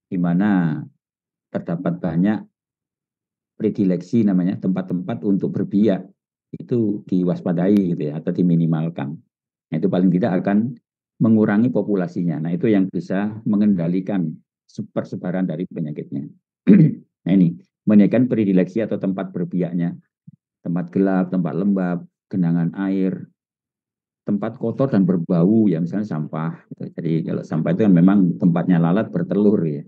di mana terdapat banyak predileksi namanya tempat-tempat untuk berbiak itu diwaspadai gitu ya atau diminimalkan. Nah, itu paling tidak akan mengurangi populasinya. Nah, itu yang bisa mengendalikan persebaran dari penyakitnya. Nah, ini menaikkan predileksi atau tempat berbiaknya, tempat gelap, tempat lembab, genangan air, tempat kotor dan berbau ya misalnya sampah. Jadi kalau sampah itu kan memang tempatnya lalat bertelur ya.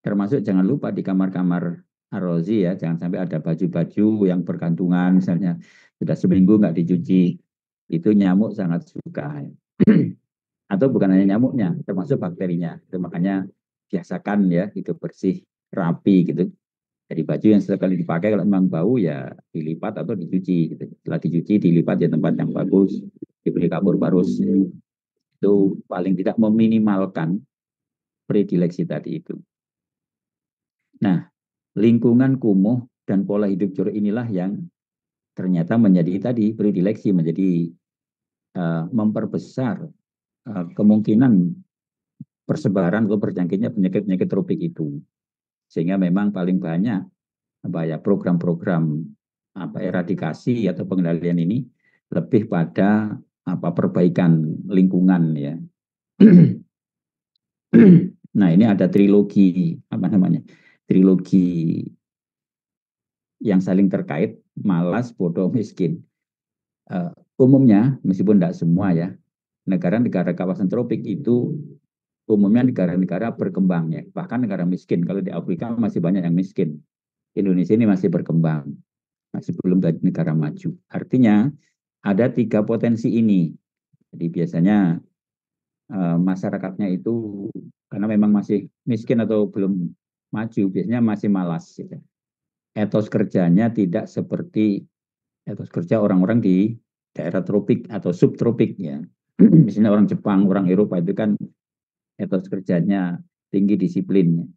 Termasuk jangan lupa di kamar-kamar arrozi ya, jangan sampai ada baju-baju yang bergantungan misalnya sudah seminggu nggak dicuci, itu nyamuk sangat suka. Ya. Atau bukan hanya nyamuknya, termasuk bakterinya. Itu makanya biasakan ya hidup bersih, rapi gitu. Jadi baju yang sekali dipakai kalau memang bau ya dilipat atau dicuci. Gitu. Setelah dicuci dilipat di tempat yang bagus, diberi kapur barus. Itu paling tidak meminimalkan predileksi tadi itu. Nah, lingkungan kumuh dan pola hidup jorok inilah yang ternyata menjadi tadi predileksi menjadi memperbesar kemungkinan persebaran atau berjangkitnya penyakit-penyakit tropik itu. Sehingga memang paling banyak apa ya program-program apa eradikasi atau pengendalian ini lebih pada apa perbaikan lingkungan ya. Nah, ini ada trilogi apa namanya? Trilogi yang saling terkait, malas, bodoh, miskin. Umumnya, meskipun tidak semua ya, negara-negara kawasan tropik itu umumnya negara-negara berkembang ya, bahkan negara miskin. Kalau di Afrika masih banyak yang miskin. Indonesia ini masih berkembang, masih belum jadi negara maju. Artinya ada tiga potensi ini. Jadi biasanya masyarakatnya itu karena memang masih miskin atau belum maju, biasanya masih malas. Gitu. Etos kerjanya tidak seperti etos kerja orang-orang di daerah tropik atau subtropik ya. Misalnya orang Jepang, orang Eropa itu kan etos kerjanya tinggi disiplinnya.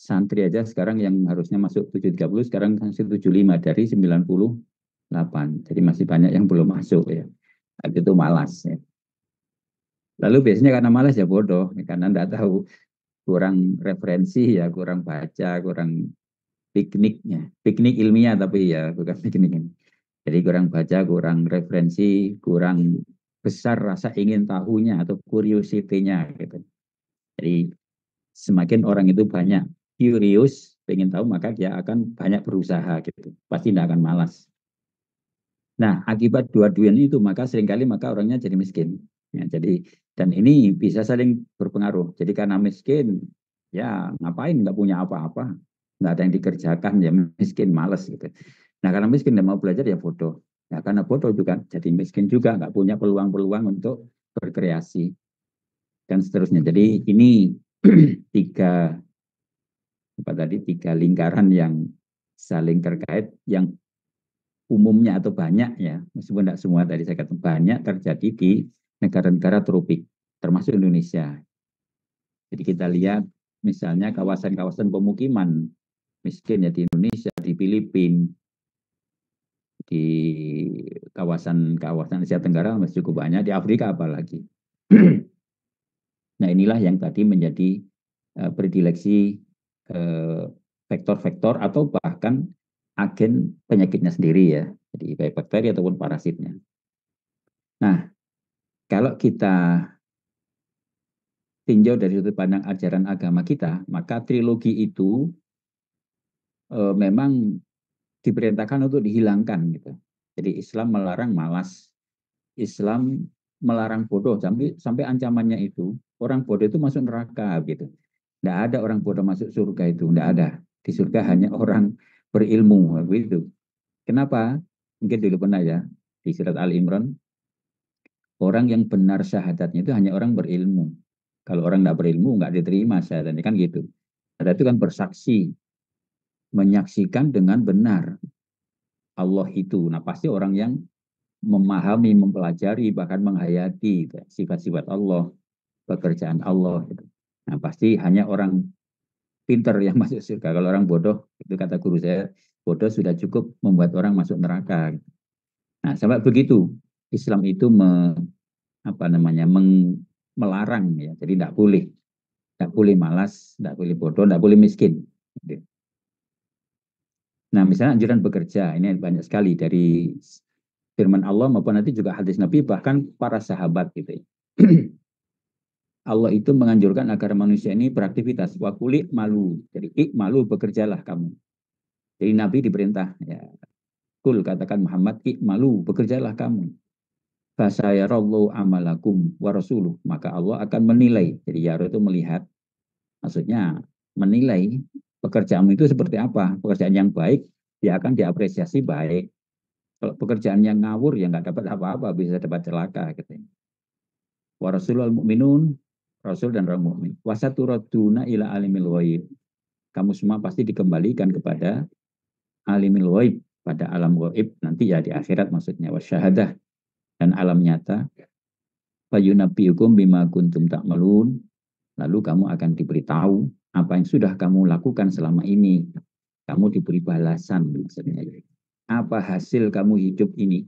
Santri aja sekarang yang harusnya masuk 730 sekarang masih 75 dari 98. Jadi masih banyak yang belum masuk ya. Itu malas ya. Lalu biasanya karena malas ya bodoh, ya, karena enggak tahu, kurang referensi ya, kurang baca, kurang pikniknya. Piknik ilmiah tapi ya bukan piknik ini. Jadi kurang baca, kurang referensi, kurang besar rasa ingin tahunya atau curiosity-nya gitu. Jadi semakin orang itu banyak curious, pengen tahu maka dia akan banyak berusaha gitu. Pasti tidak akan malas. Nah, akibat dua-duanya itu maka seringkali maka orangnya jadi miskin. Ya, jadi dan ini bisa saling berpengaruh. Jadi karena miskin, ya ngapain nggak punya apa-apa, nggak ada yang dikerjakan ya miskin, malas gitu. Nah karena miskin dan mau belajar ya bodoh. Nah karena bodoh juga jadi miskin juga, nggak punya peluang-peluang untuk berkreasi dan seterusnya. Jadi ini tiga apa tadi tiga lingkaran yang saling terkait yang umumnya atau banyak ya, meskipun tidak semua tadi saya katakan banyak terjadi di negara-negara tropik, termasuk Indonesia. Jadi kita lihat misalnya kawasan-kawasan pemukiman miskin ya di Indonesia, di Filipina, di kawasan-kawasan Asia Tenggara masih cukup banyak, di Afrika apalagi. Nah inilah yang tadi menjadi predileksi vektor-vektor atau bahkan agen penyakitnya sendiri ya, jadi baik bakteri ataupun parasitnya. Nah, kalau kita tinjau dari sudut pandang ajaran agama kita, maka trilogi itu memang diperintahkan untuk dihilangkan gitu. Jadi Islam melarang malas, Islam melarang bodoh sampai ancamannya itu orang bodoh itu masuk neraka gitu. Tidak ada orang bodoh masuk surga itu, tidak ada. Di surga hanya orang berilmu begitu. Kenapa? Mungkin dulu pernah ya di surat Al Imran, orang yang benar syahadatnya itu hanya orang berilmu. Kalau orang tidak berilmu nggak diterima syahadatnya kan gitu. Syahadat itu kan bersaksi, menyaksikan dengan benar Allah itu. Nah pasti orang yang memahami, mempelajari, bahkan menghayati sifat-sifat Allah, pekerjaan Allah. Nah pasti hanya orang pinter yang masuk surga. Kalau orang bodoh, itu kata guru saya, bodoh sudah cukup membuat orang masuk neraka. Nah sampai begitu Islam itu apa namanya melarang ya. Jadi tidak boleh malas, tidak boleh bodoh, tidak boleh miskin. Nah, misalnya anjuran bekerja, ini banyak sekali dari firman Allah maupun nanti juga hadis Nabi, bahkan para sahabat gitu ya. Allah itu menganjurkan agar manusia ini beraktivitas. Wa kuli malu. Jadi malu bekerjalah kamu. Jadi Nabi diperintah ya. Kul katakan Muhammad malu bekerjalah kamu. Fasayarallahu amalakum wa rasuluh. Maka Allah akan menilai. Jadi yaro itu melihat. Maksudnya menilai pekerjaanmu itu seperti apa. Pekerjaan yang baik dia akan diapresiasi baik. Kalau pekerjaan yang ngawur ya nggak dapat apa-apa, bisa dapat celaka gitu. Wa rasulul mu'minun, rasul dan orang mukmin. Wasaturaduna ila alimil ghaib. Kamu semua pasti dikembalikan kepada alimil ghaib, pada alam ghaib nanti ya di akhirat maksudnya, wasyahadah dan alam nyata. Fayunabbiukum bima kuntum ta'malun. Lalu kamu akan diberitahu apa yang sudah kamu lakukan selama ini. Kamu diberi balasan maksudnya. Apa hasil kamu hidup ini?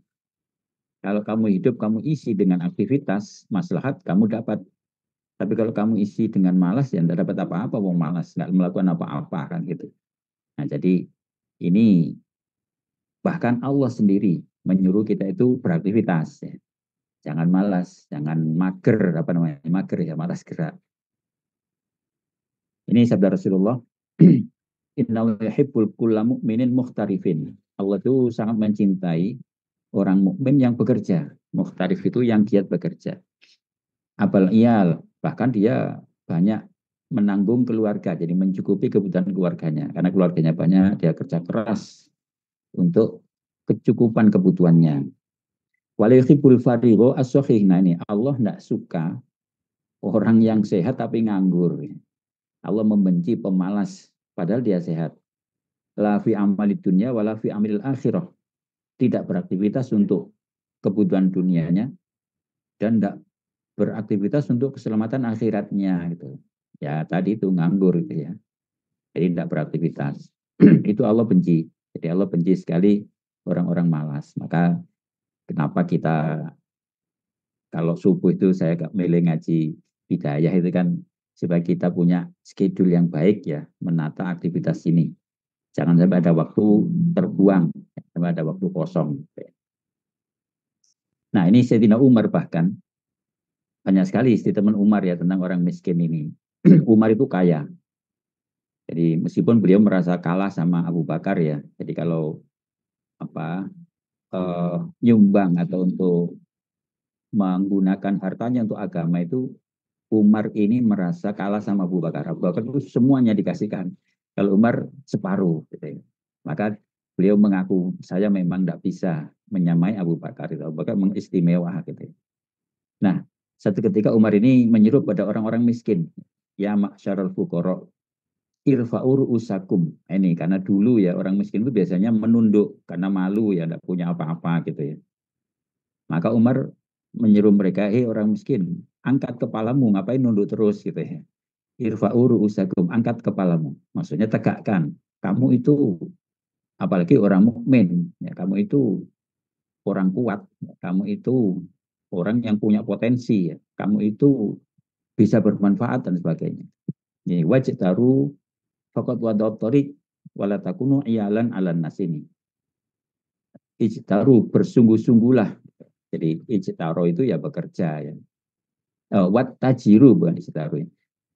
Kalau kamu hidup, kamu isi dengan aktivitas, maslahat kamu dapat. Tapi kalau kamu isi dengan malas, ya tidak dapat apa-apa, wong malas, nggak melakukan apa-apa kan gitu. Nah, jadi ini bahkan Allah sendiri menyuruh kita itu beraktivitas. Ya. Jangan malas, jangan mager, apa namanya, mager ya, malas gerak. Ini sabda Rasulullah, Innallaha yuhibbul kulla mu'minin mukhtarifin. Allah itu sangat mencintai orang mukmin yang bekerja. Mukhtarif itu yang giat bekerja. Abal iyal, bahkan dia banyak menanggung keluarga, jadi mencukupi kebutuhan keluarganya. Karena keluarganya banyak, dia kerja keras untuk kecukupan kebutuhannya. Walihibul farigo as-sohih. Nah ini, Allah tidak suka orang yang sehat tapi nganggur. Allah membenci pemalas, padahal dia sehat. La fi amalid dunya wala fi amilil akhirah. Tidak beraktivitas untuk kebutuhan dunianya dan tidak beraktivitas untuk keselamatan akhiratnya gitu. Ya tadi itu nganggur gitu ya. Jadi tidak beraktivitas. Itu Allah benci. Jadi Allah benci sekali orang-orang malas. Maka kenapa kita kalau subuh itu saya milih ngaji bidayah itu kan supaya kita punya schedule yang baik ya menata aktivitas ini. Jangan sampai ada waktu terbuang, sampai ada waktu kosong. Nah ini Sayyidina Umar bahkan banyak sekali statement Umar ya tentang orang miskin ini. Umar itu kaya. Jadi meskipun beliau merasa kalah sama Abu Bakar ya. Jadi kalau apa nyumbang atau untuk menggunakan hartanya untuk agama itu Umar ini merasa kalah sama Abu Bakar. Abu Bakar itu semuanya dikasihkan. Kalau Umar separuh gitu ya. Maka beliau mengaku saya memang tidak bisa menyamai Abu Bakar itu. Abu Bakar mengistimewa gitu ya. Nah, satu ketika Umar ini menyeru pada orang-orang miskin, ya masyarul fuqara irfa'ur usakum. Ini karena dulu ya orang miskin itu biasanya menunduk karena malu ya tidak punya apa-apa gitu ya. Maka Umar menyeru mereka, orang miskin, angkat kepalamu, ngapain nunduk terus gitu ya. Irfa'ur usakum, angkat kepalamu. Maksudnya tegakkan. Kamu itu apalagi orang mukmin, ya kamu itu orang kuat, kamu itu orang yang punya potensi, ya. Kamu itu bisa bermanfaat dan sebagainya. Ini wajib taruh fakat wadotorik walatakunu iyalan alan nas ini. Ijtaru bersungguh-sungguhlah. Jadi ijtaru itu ya bekerja ya. Wat tajiru bukan ijtaru.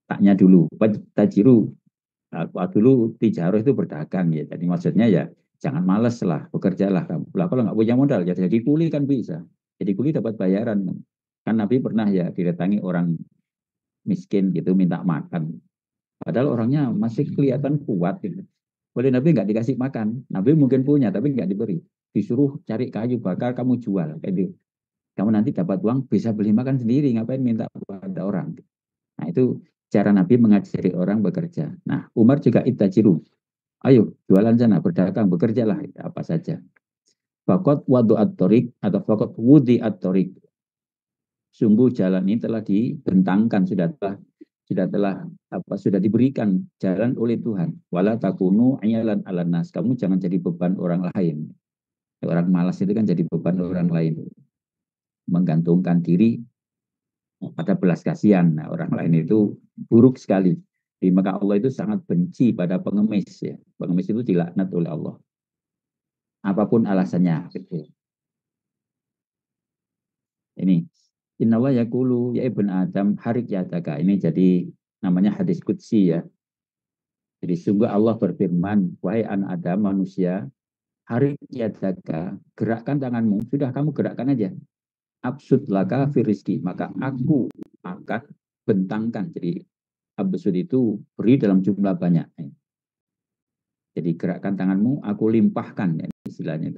Taknya dulu. Wat tajiru. Dulu tijaro itu berdagang ya. Jadi maksudnya ya jangan malas lah, bekerjalah kamu. Lah kalau nggak punya modal ya jadi kuli kan bisa. Jadi kuli dapat bayaran. Kan Nabi pernah ya didatangi orang miskin gitu minta makan. Padahal orangnya masih kelihatan kuat gitu. Oleh Nabi nggak dikasih makan. Nabi mungkin punya tapi nggak diberi. Disuruh cari kayu bakar kamu jual. Kayak gitu. Kamu nanti dapat uang bisa beli makan sendiri. Ngapain minta pada orang. Nah itu cara Nabi mengajari orang bekerja. Nah Umar juga itajiru. Ayo jualan sana berdagang bekerjalah apa saja. Fakot wadu at-torik atau fakot wudi at-torik. Sungguh jalan ini telah dibentangkan sudah diberikan jalan oleh Tuhan. Wala takunu ayalan alan nas. Kamu jangan jadi beban orang lain. Orang malas itu kan jadi beban orang lain. Menggantungkan diri pada belas kasihan. Nah, orang lain itu buruk sekali. Jadi, maka Allah itu sangat benci pada pengemis ya. Pengemis itu dilaknat oleh Allah. Apapun alasannya gitu. Ini Innallaha yaqulu ya ibn Adam harik yataka. Ini jadi namanya hadis qudsi ya. Jadi sungguh Allah berfirman, wahai anak Adam manusia, harik yataka, gerakkan tanganmu, sudah kamu gerakkan aja. Absud laka firizki, maka aku akan bentangkan. Jadi absud itu beri dalam jumlah banyak. Jadi gerakkan tanganmu, aku limpahkan ya, istilahnya.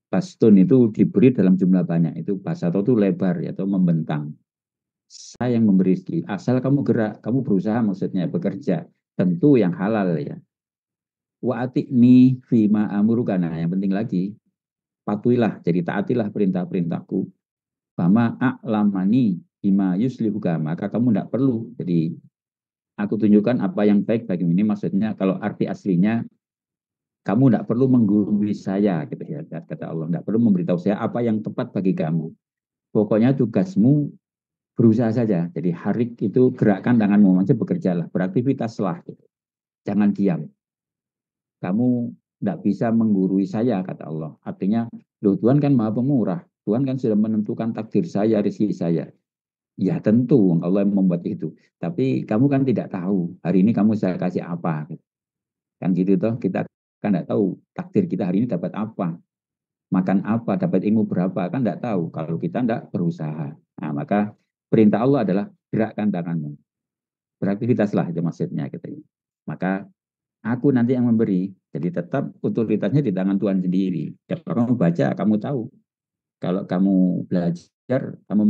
Bastun itu diberi dalam jumlah banyak. Itu basato itu lebar ya, atau membentang. Saya yang memberi rezeki. Asal kamu gerak, kamu berusaha maksudnya bekerja. Tentu yang halal ya. Wa ati'ni fima amurukana. Yang penting lagi, patuhilah, jadi taatilah perintah-perintahku. Fama a'lamani bima yuslihuka. Maka kamu tidak perlu. Jadi aku tunjukkan apa yang baik bagi ini. Maksudnya kalau arti aslinya, kamu tidak perlu menggurui saya, gitu ya, kata Allah. Tidak perlu memberitahu saya apa yang tepat bagi kamu. Pokoknya tugasmu berusaha saja. Jadi harik itu gerakkan tanganmu, macam bekerjalah, beraktivitaslah. Gitu. Jangan diam. Kamu tidak bisa menggurui saya, kata Allah. Artinya, loh, Tuhan kan maha pemurah. Tuhan kan sudah menentukan takdir saya, rezeki saya. Ya tentu Allah yang membuat itu. Tapi kamu kan tidak tahu hari ini kamu saya kasih apa. Kan gitu toh, kita kan tidak tahu takdir kita hari ini dapat apa. Makan apa, dapat ilmu berapa, kan tidak tahu kalau kita tidak berusaha. Nah, maka perintah Allah adalah gerakkan tanganmu. Beraktivitaslah itu maksudnya gitu. Maka aku nanti yang memberi. Jadi tetap otoritasnya di tangan Tuhan sendiri. Kalau kamu baca, kamu tahu. Kalau kamu belajar, kamu